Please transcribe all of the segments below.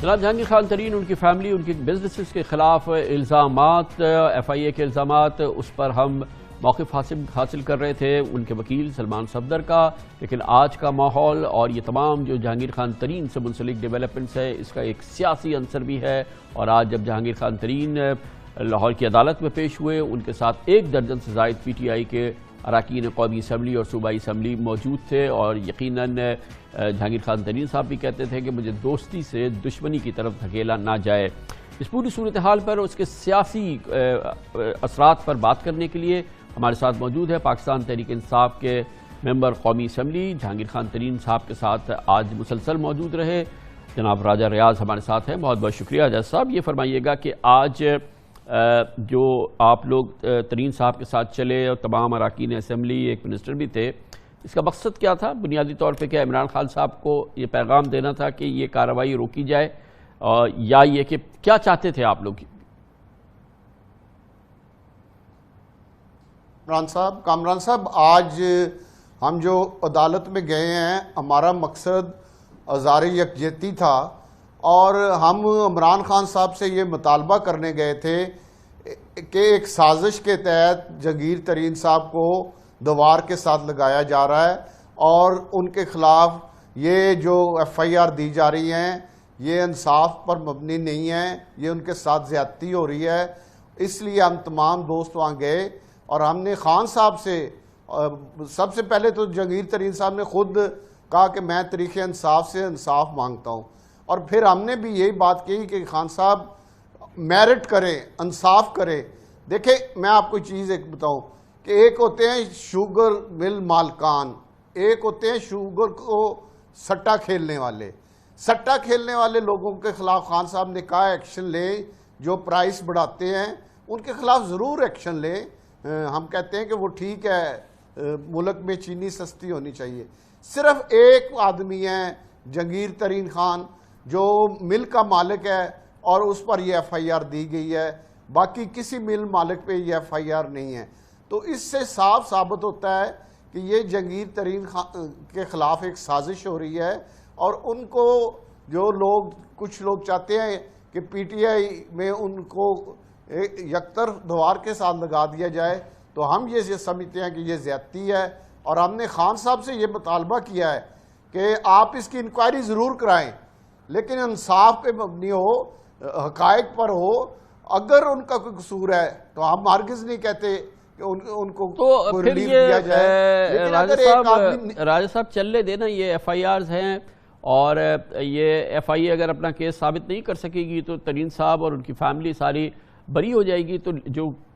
جناب جہانگیر خان ترین، ان کی فیملی، ان کی بزنسز کے خلاف الزامات، ایف آئی اے کے الزامات، اس پر ہم موقف حاصل کر رہے تھے ان کے وکیل سلمان صفدر کا، لیکن آج کا ماحول اور یہ تمام جو جہانگیر خان ترین سے منسلک ڈیولپمنٹس ہے، اس کا ایک سیاسی عنصر بھی ہے۔ اور آج جب جہانگیر خان ترین لاہور کی عدالت میں پیش ہوئے، ان کے ساتھ 1 درجن سے زائد پی ٹی آئی کے اراکین قومی اسمبلی اور صوبائی اسمبلی موجود تھے، اور یقیناً جہانگیر خان ترین صاحب بھی کہتے تھے کہ مجھے دوستی سے دشمنی کی طرف دھکیلا نہ جائے۔ اس پوری صورتحال پر، اس کے سیاسی اثرات پر بات کرنے کے لیے ہمارے ساتھ موجود ہے پاکستان تحریک انصاف کے ممبر قومی اسمبلی جہانگیر خان ترین صاحب کے ساتھ آج مسلسل موجود رہے جناب راجہ ریاض ہمارے ساتھ ہیں۔ بہت بہت شکریہ راجہ صاحب۔ یہ فرمائیے گا کہ آج جو آپ لوگ ترین صاحب کے ساتھ چلے اور تمام اراکین اسمبلی، ایک منسٹر بھی تھے، اس کا مقصد کیا تھا؟ بنیادی طور پہ کیا عمران خان صاحب کو یہ پیغام دینا تھا کہ یہ کارروائی روکی جائے، یا یہ کہ کیا چاہتے تھے آپ لوگ؟ کامران صاحب، آج ہم جو عدالت میں گئے ہیں، ہمارا مقصد آزار یکجہتی تھا، اور ہم عمران خان صاحب سے یہ مطالبہ کرنے گئے تھے کہ ایک سازش کے تحت جہانگیر ترین صاحب کو دوار کے ساتھ لگایا جا رہا ہے، اور ان کے خلاف یہ جو ایف آئی آر دی جا رہی ہیں یہ انصاف پر مبنی نہیں ہے، یہ ان کے ساتھ زیادتی ہو رہی ہے۔ اس لیے ہم تمام دوست وہاں گئے، اور ہم نے خان صاحب سے سب سے پہلے تو جہانگیر ترین صاحب نے خود کہا کہ میں طریق انصاف سے انصاف مانگتا ہوں، اور پھر ہم نے بھی یہی بات کی کہ خان صاحب میرٹ کریں، انصاف کریں۔ دیکھیں، میں آپ کو چیز ایک بتاؤں کہ ایک ہوتے ہیں شوگر مل مالکان، ایک ہوتے ہیں شوگر کو سٹا کھیلنے والے۔ سٹا کھیلنے والے لوگوں کے خلاف خان صاحب نے کہا ایکشن لیں، جو پرائس بڑھاتے ہیں ان کے خلاف ضرور ایکشن لیں۔ ہم کہتے ہیں کہ وہ ٹھیک ہے، ملک میں چینی سستی ہونی چاہیے۔ صرف ایک آدمی ہے جہانگیر ترین خان جو مل کا مالک ہے، اور اس پر یہ ایف آئی آر دی گئی ہے، باقی کسی مل مالک پہ یہ ایف آئی آر نہیں ہے۔ تو اس سے صاف ثابت ہوتا ہے کہ یہ جہانگیر ترین خان کے خلاف ایک سازش ہو رہی ہے، اور ان کو جو لوگ، کچھ لوگ چاہتے ہیں کہ پی ٹی آئی میں ان کو یکتر دوار کے ساتھ لگا دیا جائے، تو ہم یہ سمجھتے ہیں کہ یہ زیادتی ہے، اور ہم نے خان صاحب سے یہ مطالبہ کیا ہے کہ آپ اس کی انکوائری ضرور کرائیں، لیکن انصاف پہ مبنی ہو، حقائق پر ہو۔ اگر ان کا کوئی قصور ہے تو ہم ہرگز نہیں کہتے کہ ان کو ریلیف دیا جائے۔ راجہ صاحب چلنے دینا، یہ ایف آئی آرز ہیں، اور یہ ایف آئی اے اگر اپنا کیس ثابت نہیں کر سکے گی تو ترین صاحب اور ان کی فیملی ساری بری ہو جائے گی۔ تو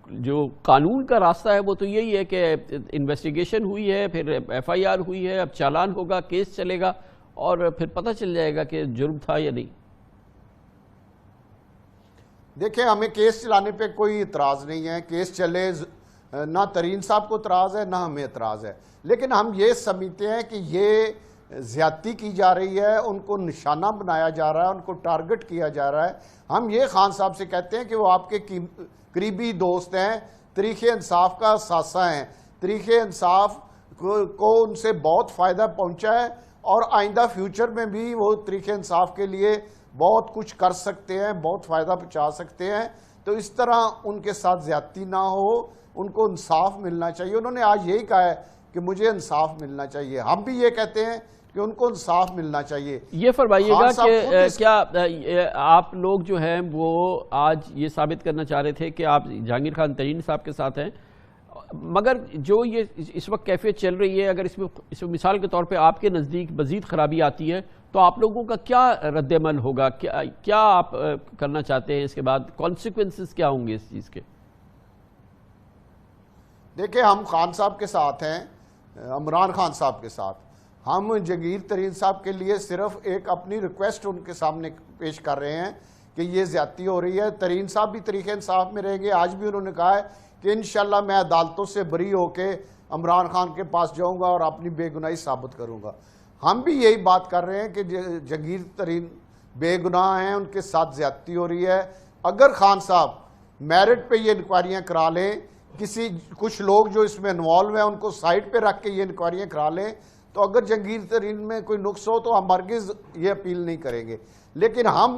جو قانون کا راستہ ہے وہ تو یہی ہے کہ انویسٹیگیشن ہوئی ہے، پھر ایف آئی آر ہوئی ہے، اب چالان ہوگا، کیس چلے گا، اور پھر پتہ چل جائے گا کہ جرم تھا یا نہیں۔ دیکھیں، ہمیں کیس چلانے پہ کوئی اعتراض نہیں ہے، کیس چلے، نہ ترین صاحب کو اعتراض ہے نہ ہمیں اعتراض ہے، لیکن ہم یہ سمجھتے ہیں کہ یہ زیادتی کی جا رہی ہے، ان کو نشانہ بنایا جا رہا ہے، ان کو ٹارگٹ کیا جا رہا ہے۔ ہم یہ خان صاحب سے کہتے ہیں کہ وہ آپ کے قریبی دوست ہیں، طریق انصاف کا اثاثہ ہیں، طریق انصاف کو ان سے بہت فائدہ پہنچا ہے، اور آئندہ فیوچر میں بھی وہ طریق انصاف کے لیے بہت کچھ کر سکتے ہیں، بہت فائدہ پہنچا سکتے ہیں۔ تو اس طرح ان کے ساتھ زیادتی نہ ہو، ان کو انصاف ملنا چاہیے۔ انہوں نے آج یہی کہا ہے کہ مجھے انصاف ملنا چاہیے، ہم بھی یہ کہتے ہیں کہ ان کو انصاف ملنا چاہیے۔ یہ فرمائیے گا کہ کیا آپ لوگ جو ہیں وہ آج یہ ثابت کرنا چاہ رہے تھے کہ آپ جہانگیر خان ترین صاحب کے ساتھ ہیں، مگر جو یہ اس وقت کیفیت چل رہی ہے، اگر اس میں مثال کے طور پہ آپ کے نزدیک مزید خرابی آتی ہے تو آپ لوگوں کا کیا رد عمل ہوگا؟ کیا آپ کرنا چاہتے ہیں؟ اس کے بعد کانسیکوینسز کیا ہوں گے اس چیز کے؟ دیکھیں، ہم خان صاحب کے ساتھ ہیں، عمران خان صاحب کے ساتھ۔ ہم جہانگیر ترین صاحب کے لیے صرف ایک اپنی ریکویسٹ ان کے سامنے پیش کر رہے ہیں کہ یہ زیادتی ہو رہی ہے۔ ترین صاحب بھی طریق انصاف میں رہیں گے۔ آج بھی انہوں نے کہا ہے کہ انشاءاللہ میں عدالتوں سے بری ہو کے عمران خان کے پاس جاؤں گا اور اپنی بے گناہی ثابت کروں گا۔ ہم بھی یہی بات کر رہے ہیں کہ جہانگیر ترین بے گناہ ہیں، ان کے ساتھ زیادتی ہو رہی ہے۔ اگر خان صاحب میرٹ پہ یہ انکوائریاں کرا لیں، کچھ لوگ جو اس میں انوالو ہیں ان کو سائڈ پہ رکھ کے یہ انکوائریاں کرا لیں، تو اگر جہانگیر ترین میں کوئی نقص ہو تو ہم ہرگز یہ اپیل نہیں کریں گے۔ لیکن ہم